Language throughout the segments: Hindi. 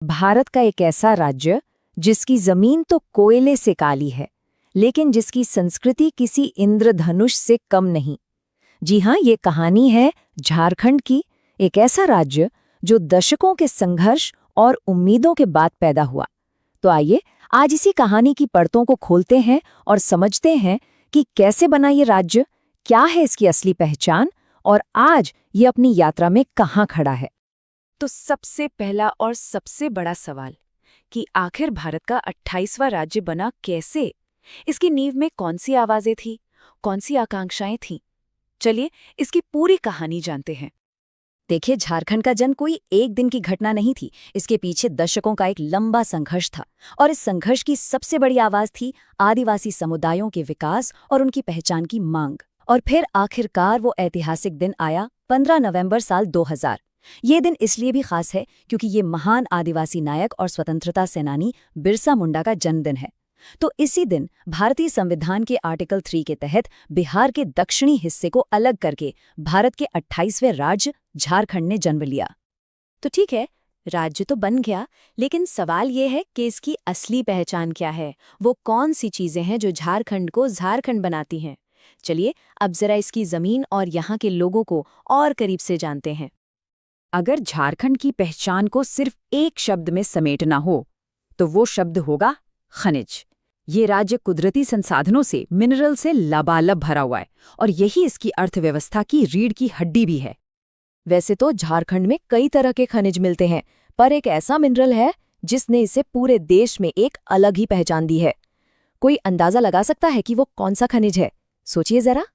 भारत का एक ऐसा राज्य जिसकी जमीन तो कोयले से काली है, लेकिन जिसकी संस्कृति किसी इंद्रधनुष से कम नहीं। जी हाँ, ये कहानी है झारखंड की, एक ऐसा राज्य जो दशकों के संघर्ष और उम्मीदों के बाद पैदा हुआ। तो आइए आज इसी कहानी की परतों को खोलते हैं और समझते हैं कि कैसे बना ये राज्य, क्या है इसकी असली पहचान और आज ये अपनी यात्रा में कहाँ खड़ा है। तो सबसे पहला और सबसे बड़ा सवाल कि आखिर भारत का 28वां राज्य बना कैसे? इसकी नींव में कौन सी आवाजें थी, कौन सी आकांक्षाएं थीं? चलिए इसकी पूरी कहानी जानते हैं। देखिए, झारखंड का जन्म कोई एक दिन की घटना नहीं थी। इसके पीछे दशकों का एक लंबा संघर्ष था और इस संघर्ष की सबसे बड़ी आवाज थी आदिवासी समुदायों के विकास और उनकी पहचान की मांग। और फिर आखिरकार वो ऐतिहासिक दिन आया, 15 नवंबर साल 2000। ये दिन इसलिए भी खास है क्योंकि ये महान आदिवासी नायक और स्वतंत्रता सेनानी बिरसा मुंडा का जन्मदिन है। तो इसी दिन भारतीय संविधान के आर्टिकल 3 के तहत बिहार के दक्षिणी हिस्से को अलग करके भारत के 28वें राज्य झारखंड ने जन्म लिया। तो ठीक है, राज्य तो बन गया, लेकिन सवाल ये है कि इसकी असली पहचान क्या है? वो कौन सी चीजें हैं जो झारखंड को झारखंड बनाती हैं? चलिए अब जरा इसकी जमीन और यहाँ के लोगों को और करीब से जानते हैं। अगर झारखंड की पहचान को सिर्फ एक शब्द में समेटना हो तो वो शब्द होगा खनिज। ये राज्य कुदरती संसाधनों से, मिनरल से लबालब भरा हुआ है और यही इसकी अर्थव्यवस्था की रीढ़ की हड्डी भी है। वैसे तो झारखंड में कई तरह के खनिज मिलते हैं, पर एक ऐसा मिनरल है जिसने इसे पूरे देश में एक अलग ही पहचान दी है। कोई अंदाजा लगा सकता है कि वो कौन सा खनिज है? सोचिए जरा।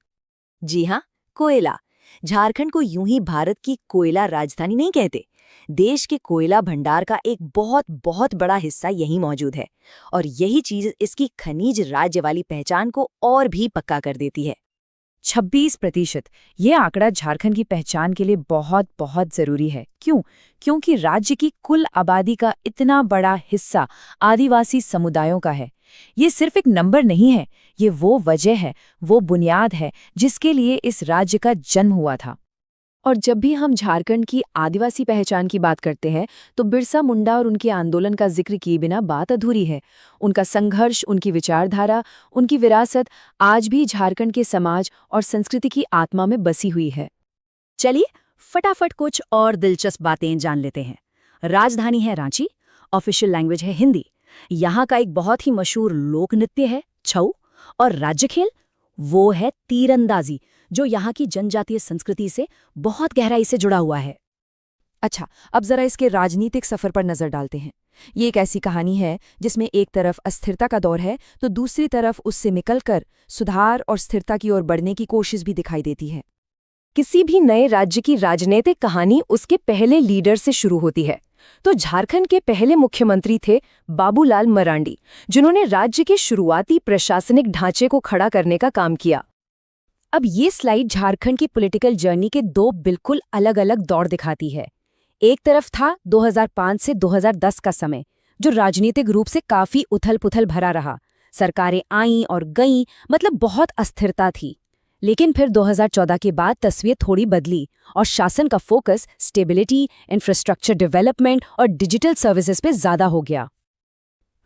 जी हाँ, कोयला। झारखंड को यूं ही भारत की कोयला राजधानी नहीं कहते। देश के कोयला भंडार का एक बहुत बहुत बड़ा हिस्सा यहीं मौजूद है और यही चीज इसकी खनिज राज्य वाली पहचान को और भी पक्का कर देती है। 26%। ये आंकड़ा झारखंड की पहचान के लिए बहुत बहुत जरूरी है। क्यों? क्योंकि राज्य की कुल आबादी का इतना बड़ा हिस्सा आदिवासी समुदायों का है। ये सिर्फ एक नंबर नहीं है, ये वो वजह है, वो बुनियाद है जिसके लिए इस राज्य का जन्म हुआ था। और जब भी हम झारखंड की आदिवासी पहचान की बात करते हैं तो बिरसा मुंडा और उनके आंदोलन का जिक्र किए बिना बात अधूरी है। उनका संघर्ष, उनकी विचारधारा, उनकी विरासत आज भी झारखंड के समाज और संस्कृति की आत्मा में बसी हुई है। चलिए फटाफट कुछ और दिलचस्प बातें जान लेते हैं। राजधानी है रांची, ऑफिशियल लैंग्वेज है हिंदी, यहाँ का एक बहुत ही मशहूर लोक नृत्य है छऊ, और राज्य खेल वो है तीरंदाजी, जो यहाँ की जनजातीय संस्कृति से बहुत गहराई से जुड़ा हुआ है। अच्छा, अब जरा इसके राजनीतिक सफर पर नजर डालते हैं। ये एक ऐसी कहानी है जिसमें एक तरफ अस्थिरता का दौर है तो दूसरी तरफ उससे निकलकर सुधार और स्थिरता की ओर बढ़ने की कोशिश भी दिखाई देती है। किसी भी नए राज्य की राजनीतिक कहानी उसके पहले लीडर से शुरू होती है। तो झारखंड के पहले मुख्यमंत्री थे बाबूलाल मरांडी, जिन्होंने राज्य के शुरुआती प्रशासनिक ढांचे को खड़ा करने का काम किया। अब ये स्लाइड झारखंड की पॉलिटिकल जर्नी के दो बिल्कुल अलग-अलग दौर दिखाती है। एक तरफ था 2005 से 2010 का समय, जो राजनीतिक रूप से काफी उथल-पुथल भरा रहा। सरकारें आईं और गईं, मतलब बहुत अस्थिरता थी। लेकिन फिर 2014 के बाद तस्वीर थोड़ी बदली और शासन का फोकस स्टेबिलिटी, इंफ्रास्ट्रक्चर डेवलपमेंट और डिजिटल सर्विसेज पे ज्यादा हो गया।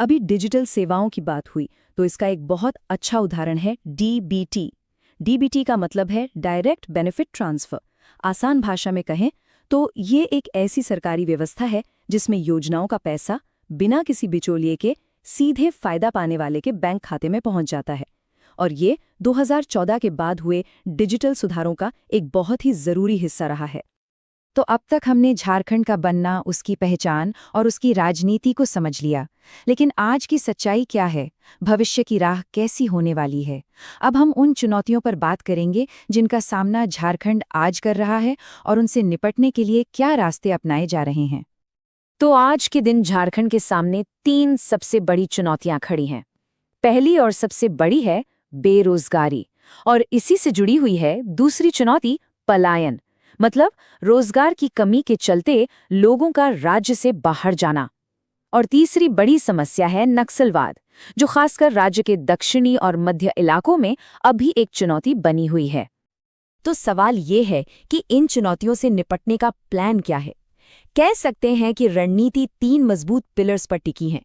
अभी डिजिटल सेवाओं की बात हुई तो इसका एक बहुत अच्छा उदाहरण है डीबीटी। डीबीटी का मतलब है डायरेक्ट बेनिफिट ट्रांसफर। आसान भाषा में कहें तो ये एक ऐसी सरकारी व्यवस्था है जिसमें योजनाओं का पैसा बिना किसी बिचौलिए के सीधे फायदा पाने वाले के बैंक खाते में पहुंच जाता है। और ये 2014 के बाद हुए डिजिटल सुधारों का एक बहुत ही जरूरी हिस्सा रहा है। तो अब तक हमने झारखंड का बनना, उसकी पहचान और उसकी राजनीति को समझ लिया, लेकिन आज की सच्चाई क्या है? भविष्य की राह कैसी होने वाली है? अब हम उन चुनौतियों पर बात करेंगे जिनका सामना झारखंड आज कर रहा है और उनसे निपटने के लिए क्या रास्ते अपनाए जा रहे हैं। तो आज के दिन झारखंड के सामने 3 सबसे बड़ी चुनौतियां खड़ी हैं। पहली और सबसे बड़ी है बेरोजगारी, और इसी से जुड़ी हुई है दूसरी चुनौती पलायन, मतलब रोजगार की कमी के चलते लोगों का राज्य से बाहर जाना। और तीसरी बड़ी समस्या है नक्सलवाद, जो खासकर राज्य के दक्षिणी और मध्य इलाकों में अभी एक चुनौती बनी हुई है। तो सवाल ये है कि इन चुनौतियों से निपटने का प्लान क्या है? कह सकते हैं कि रणनीति 3 मजबूत पिलर्स पर टिकी है।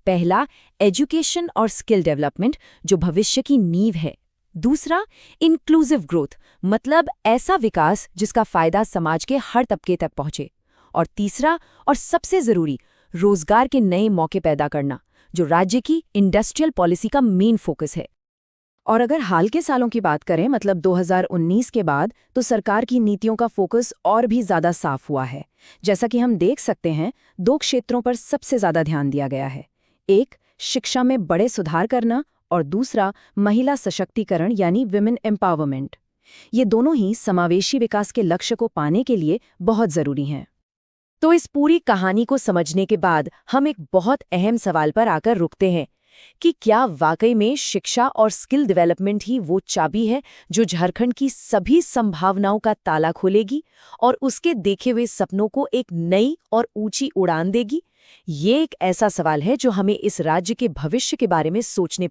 पहला, एजुकेशन और स्किल डेवलपमेंट, जो भविष्य की नींव है। दूसरा, इंक्लूसिव ग्रोथ, मतलब ऐसा विकास जिसका फायदा समाज के हर तबके तक पहुंचे। और तीसरा और सबसे जरूरी, रोजगार के नए मौके पैदा करना, जो राज्य की इंडस्ट्रियल पॉलिसी का मेन फोकस है। और अगर हाल के सालों की बात करें, मतलब 2019 के बाद, तो सरकार की नीतियों का फोकस और भी ज्यादा साफ हुआ है। जैसा कि हम देख सकते हैं, 2 क्षेत्रों पर सबसे ज्यादा ध्यान दिया गया है। एक, शिक्षा में बड़े सुधार करना, और दूसरा, महिला सशक्तिकरण यानी विमेन एम्पावरमेंट। ये दोनों ही समावेशी विकास के लक्ष्य को पाने के लिए बहुत जरूरी हैं। तो इस पूरी कहानी को समझने के बाद हम एक बहुत अहम सवाल पर आकर रुकते हैं कि क्या वाकई में शिक्षा और स्किल डेवलपमेंट ही वो चाबी है जो झारखंड की सभी संभावनाओं का ताला खोलेगी और उसके देखे हुए सपनों को एक नई और ऊंची उड़ान देगी? ये एक ऐसा सवाल है जो हमें इस राज्य के भविष्य के बारे में सोचने